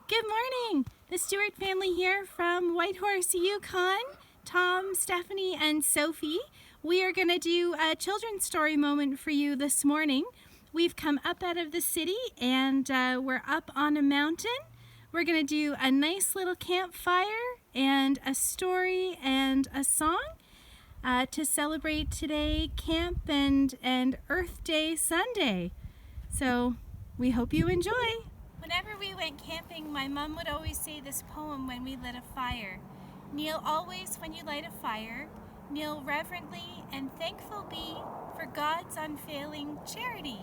Good morning! The Stuart family here from Whitehorse, Yukon. Tom, Stephanie, and Sophie. We are going to do a children's story moment for you this morning. We've come up out of the city and we're up on a mountain. We're going to do a nice little campfire and a story and a song to celebrate today, Camp and Earth Day Sunday. So we hope you enjoy. Whenever we went camping, my mom would always say this poem when we lit a fire. Kneel always when you light a fire, kneel reverently and thankful be for God's unfailing charity.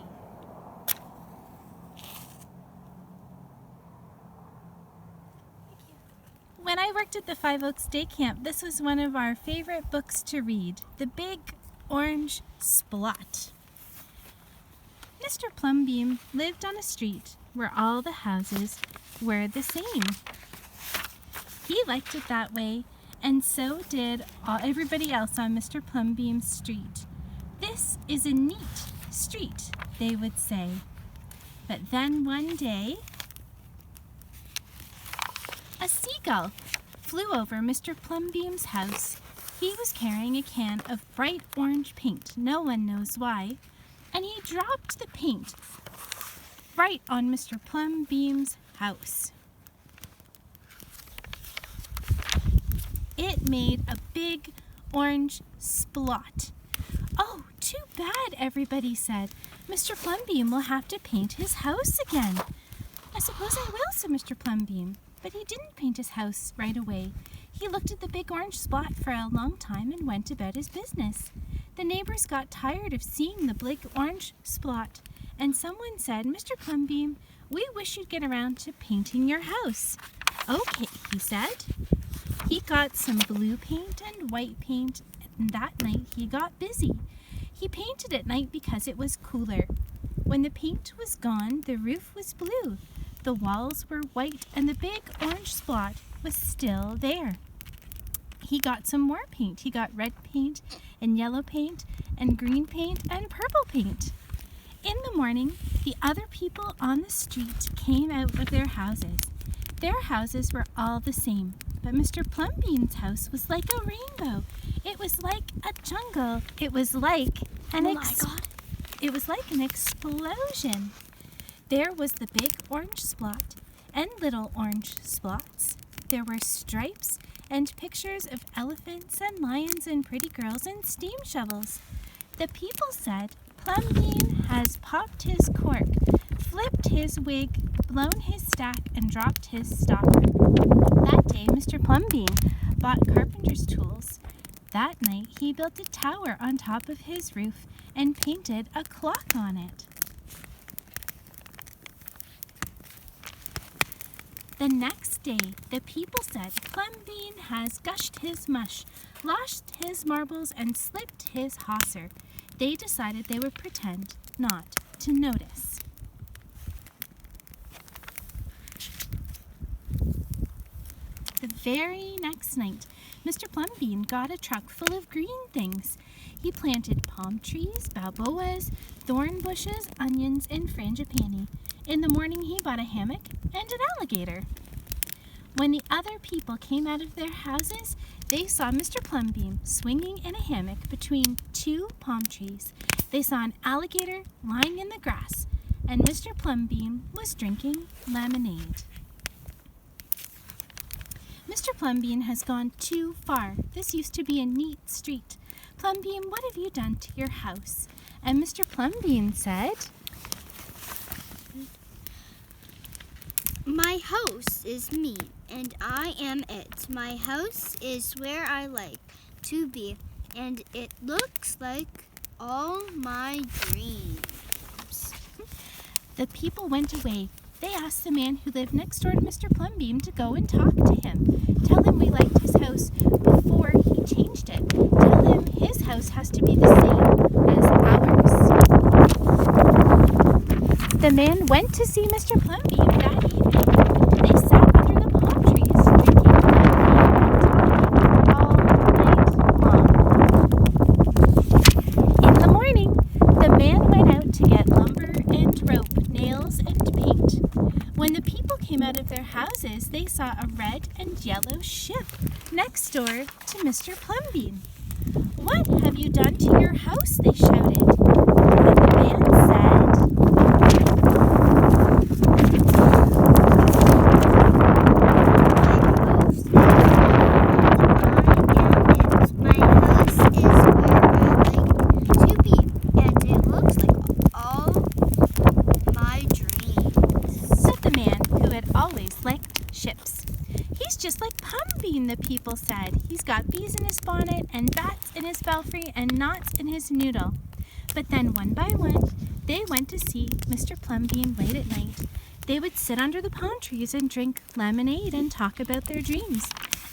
When I worked at the Five Oaks Day Camp, this was one of our favorite books to read, The Big Orange Splot. Mr. Plumbeam lived on a street where all the houses were the same. He liked it that way, and so did everybody else on Mr. Plumbeam's street. This is a neat street, they would say. But then one day, a seagull flew over Mr. Plumbeam's house. He was carrying a can of bright orange paint, no one knows why, and he dropped the paint right on Mr. Plumbeam's house. It made a big orange splot. "Oh, too bad," everybody said. "Mr. Plumbeam will have to paint his house again." "I suppose I will," said Mr. Plumbeam. But he didn't paint his house right away. He looked at the big orange spot for a long time and went about his business. The neighbors got tired of seeing the big orange spot, and someone said, "Mr. Plumbeam, we wish you'd get around to painting your house." "Okay," he said. He got some blue paint and white paint, and that night he got busy. He painted at night because it was cooler. When the paint was gone, the roof was blue. The walls were white, and the big orange spot was still there. He got some more paint. He got red paint and yellow paint and green paint and purple paint. In the morning, the other people on the street came out of their houses. Their houses were all the same, but Mr. Plumbeam's house was like a rainbow. It was like a jungle. It was like an explosion. There was the big orange spot and little orange spots. There were stripes and pictures of elephants and lions and pretty girls and steam shovels. The people said, "Plumbeam has popped his cork, flipped his wig, blown his stack, and dropped his stopper." That day, Mr. Plumbeam bought carpenter's tools. That night, he built a tower on top of his roof and painted a clock on it. The next day, the people said, "Plumbeam has gushed his mush, lost his marbles, and slipped his hawser." They decided they would pretend not to notice. The very next night, Mr. Plumbeam got a truck full of green things. He planted palm trees, balboas, thorn bushes, onions, and frangipani. In the morning, he bought a hammock and an alligator. When the other people came out of their houses, they saw Mr. Plumbeam swinging in a hammock between two palm trees. They saw an alligator lying in the grass, and Mr. Plumbeam was drinking lemonade. "Mr. Plumbeam has gone too far. This used to be a neat street. Plumbeam, what have you done to your house?" And Mr. Plumbeam said, "My house is me, and I am it. My house is where I like to be, and it looks like all my dreams." The people went away. They asked the man who lived next door to Mr. Plumbeam to go and talk to him. "Tell him we liked his house before he changed it. Tell him his house has to be the same as ours." The man went to see Mr. Plumbeam that evening. They sat under the palm trees, drinking lemonade and talking all night long. In the morning, the man went out to get lumber and rope, nails and paint. When the people came out out of their houses, they saw a red and yellow ship next door to Mr. Plumbeam. "What have you done to your house?" they shouted. And the man said, My house is where I like to be, and it looks like all my dreams. said the man who had always liked ships. "He's just like Plumbeam," the people said. "He's got bees in his bonnet and bats in his belfry and knots in his noodle." But then one by one, they went to see Mr. Plumbeam late at night. They would sit under the palm trees and drink lemonade and talk about their dreams.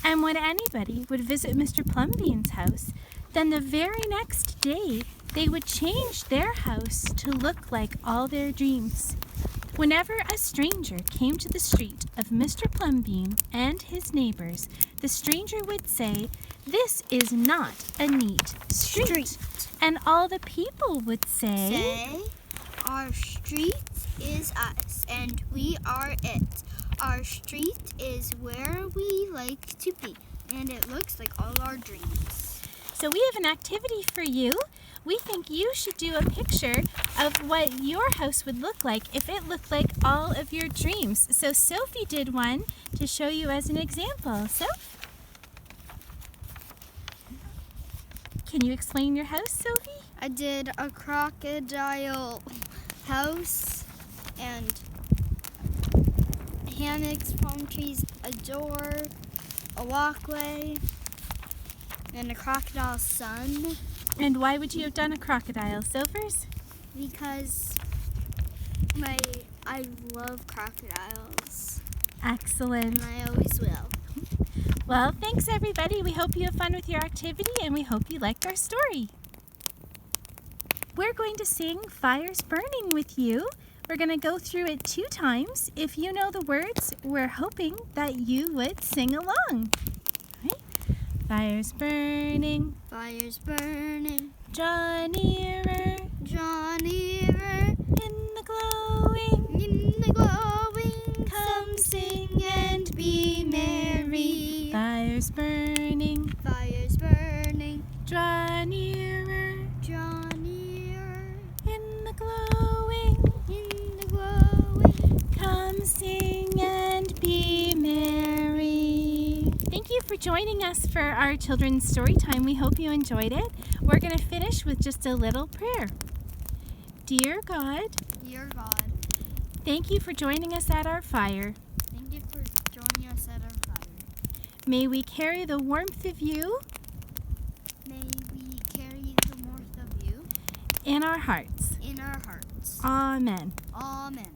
And when anybody would visit Mr. Plumbeam's house, then the very next day they would change their house to look like all their dreams. Whenever a stranger came to the street of Mr. Plumbeam and his neighbors, the stranger would say, "This is not a neat street." And all the people would say, Our street is us, and we are it. Our street is where we like to be, and it looks like all our dreams. So we have an activity for you. We think you should do a picture of what your house would look like if it looked like all of your dreams. So Sophie did one to show you as an example. Soph? Can you explain your house, Sophie? I did a crocodile house and hammocks, palm trees, a door, a walkway, and a crocodile sun. And why would you have done a crocodile, Sophers? Because I love crocodiles, Excellent. and I always will. Well, thanks everybody. We hope you have fun with your activity, and we hope you liked our story. We're going to sing Fires Burning with you. We're going to go through it 2 times. If you know the words, we're hoping that you would sing along. All right? Fires burning, Fires burning, draw nearer, draw nearer, in the glowing, in the glowing, come sing and be merry. Fires burning, fires burning, draw nearer, draw nearer, in the glowing, in the glowing. come sing and be merry. Thank you for joining us for our children's story time. We hope you enjoyed it. We're going to finish with just a little prayer. Dear God, Dear God, thank you for joining us at our fire. thank you for joining us at our fire. May we carry the warmth of you May we carry the warmth of you in our hearts. in our hearts. Amen. Amen.